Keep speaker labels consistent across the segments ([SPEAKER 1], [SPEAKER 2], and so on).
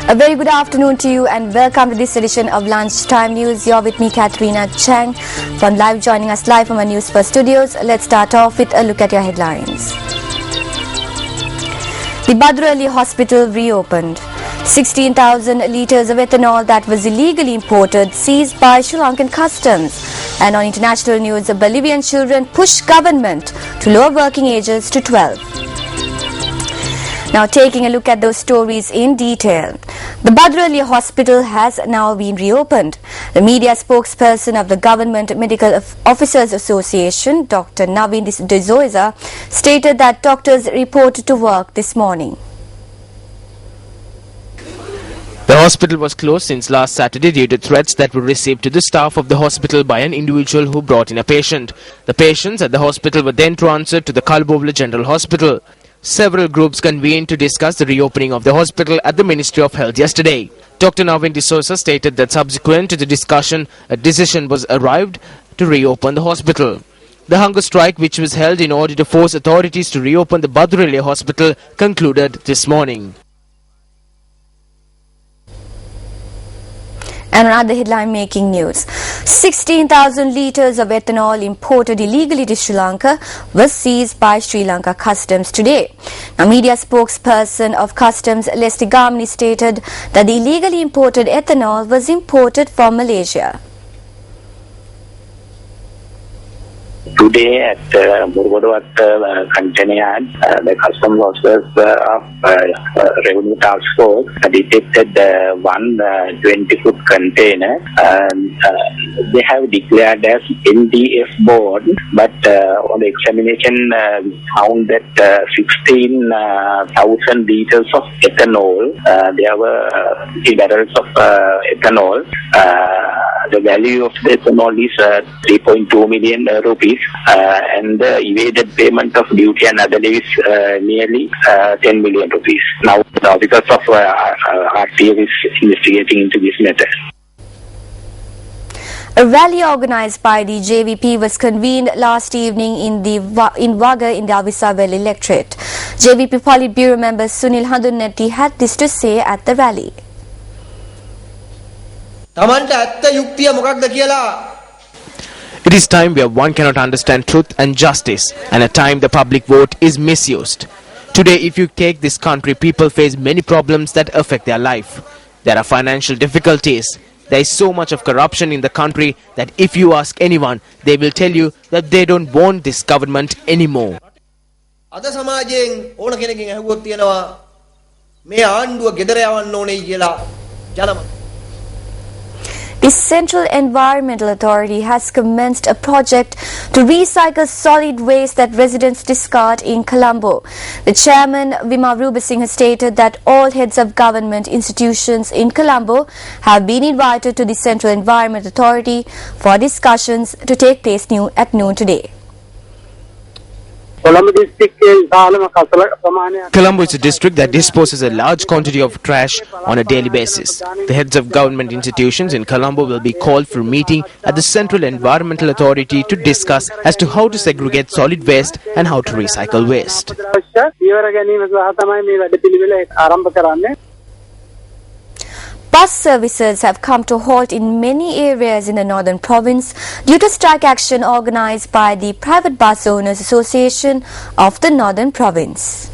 [SPEAKER 1] A very good afternoon to you and welcome to this edition of Lunchtime News. You're with me, Katharina Chang, joining us live from our Newsfirst studios. Let's start off with a look at your headlines. The Badrali hospital reopened. 16,000 litres of ethanol that was illegally imported seized by Sri Lankan customs. And on international news, Bolivian children push government to lower working ages to 12. Now taking a look at those stories in detail. The Badrali hospital has now been reopened. The media spokesperson of the Government Medical Officers Association, Dr. Navin de Souza, stated that doctors reported to work this morning.
[SPEAKER 2] The hospital was closed since last Saturday due to threats that were received to the staff of the hospital by an individual who brought in a patient. The patients at the hospital were then transferred to the Kalbovla General Hospital. Several groups convened to discuss the reopening of the hospital at the Ministry of Health yesterday. Dr. Navin de Souza stated that subsequent to the discussion, a decision was arrived to reopen the hospital. The hunger strike, which was held in order to force authorities to reopen the Badrali hospital, concluded this morning.
[SPEAKER 1] And another headline making news. 16,000 litres of ethanol imported illegally to Sri Lanka was seized by Sri Lanka Customs today. Now, media spokesperson of Customs, Lesti Gamni, stated that the illegally imported ethanol was imported from Malaysia.
[SPEAKER 3] Today at Murgodavat container yard, the customs officers of Revenue Task Force detected one 20-foot container. They have declared as NDF board, but on the examination we found that 16,000 litres of ethanol. There were 50 barrels of ethanol. The value of the ethanol is 3.2 million rupees. And the evaded payment of duty and other levies nearly 10 million rupees. Now, because of RTF is investigating into this matter.
[SPEAKER 1] A rally organized by the JVP was convened last evening in Vaga in the Avisa Valley electorate. JVP Politburo member Sunil Handunetti had this to say at the rally.
[SPEAKER 2] It is time where one cannot understand truth and justice, and a time the public vote is misused. Today, if you take this country, people face many problems that affect their life. There are financial difficulties. There is so much of corruption in the country that if you ask anyone, they will tell you that they don't want this government anymore.
[SPEAKER 1] The Central Environmental Authority has commenced a project to recycle solid waste that residents discard in Colombo. The chairman, Vima Rubasinghe, has stated that all heads of government institutions in Colombo have been invited to the Central Environment Authority for discussions to take place at noon today.
[SPEAKER 2] Colombo is a district that disposes a large quantity of trash on a daily basis. The heads of government institutions in Colombo will be called for a meeting at the Central Environmental Authority to discuss as to how to segregate solid waste and how to recycle waste.
[SPEAKER 1] Bus services have come to a halt in many areas in the northern province due to strike action organized by the Private Bus Owners Association of the Northern Province.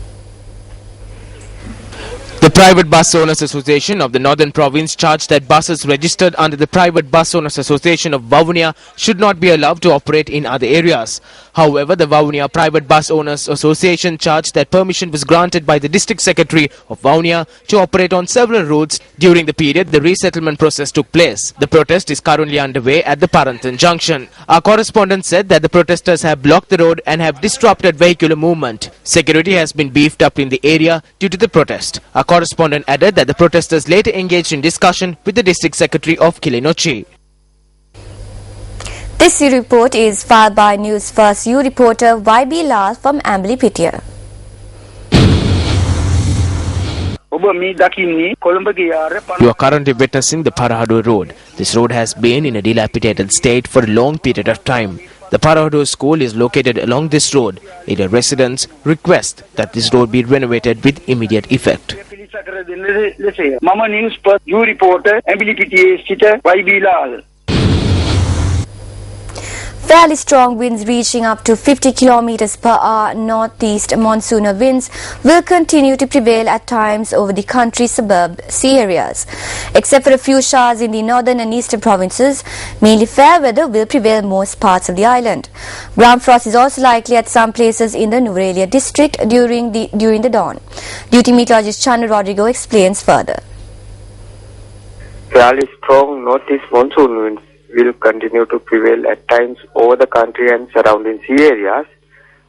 [SPEAKER 2] The Private Bus Owners Association of the Northern Province charged that buses registered under the Private Bus Owners Association of Vavuniya should not be allowed to operate in other areas. However, the Vavuniya Private Bus Owners Association charged that permission was granted by the District Secretary of Vavuniya to operate on several routes during the period the resettlement process took place. The protest is currently underway at the Parantan Junction. Our correspondent said that the protesters have blocked the road and have disrupted vehicular movement. Security has been beefed up in the area due to the protest. Our correspondent added that the protesters later engaged in discussion with the District Secretary of Kilinochchi.
[SPEAKER 1] This report is filed by Newsfirst U reporter YB Lal from Ambalipitia.
[SPEAKER 2] You are currently witnessing the Parahadu Road. This road has been in a dilapidated state for a long period of time. The Parahadu school is located along this road. Area residents request that this road be renovated with immediate effect.
[SPEAKER 4] සකර දෙන්න ලෙසය. මම Newsfirst you reporter ඇඹිලිපිටියේ සිට වයිබීලාල්.
[SPEAKER 1] Fairly strong winds reaching up to 50 kilometers per hour northeast monsoonal winds will continue to prevail at times over the country's suburb sea areas. Except for a few showers in the northern and eastern provinces, mainly fair weather will prevail most parts of the island. Ground frost is also likely at some places in the Nuwara district during the dawn. Duty meteorologist Chandra Rodrigo explains further.
[SPEAKER 5] Fairly strong northeast monsoon winds will continue to prevail at times over the country and surrounding sea areas,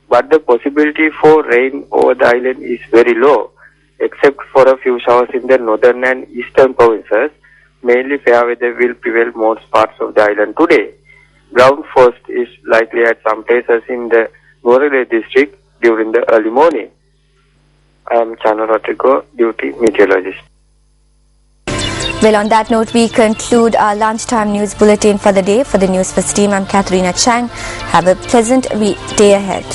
[SPEAKER 5] but the possibility for rain over the island is very low, except for a few showers in the northern and eastern provinces. Mainly fair weather will prevail most parts of the island today. Ground frost is likely at some places in the Newsfirst district during the early morning. I am Chandra Rodrigo, duty meteorologist.
[SPEAKER 1] Well, on that note, we conclude our lunchtime news bulletin for the day. For the Newsfirst team, I'm Katharina Chang. Have a pleasant day ahead.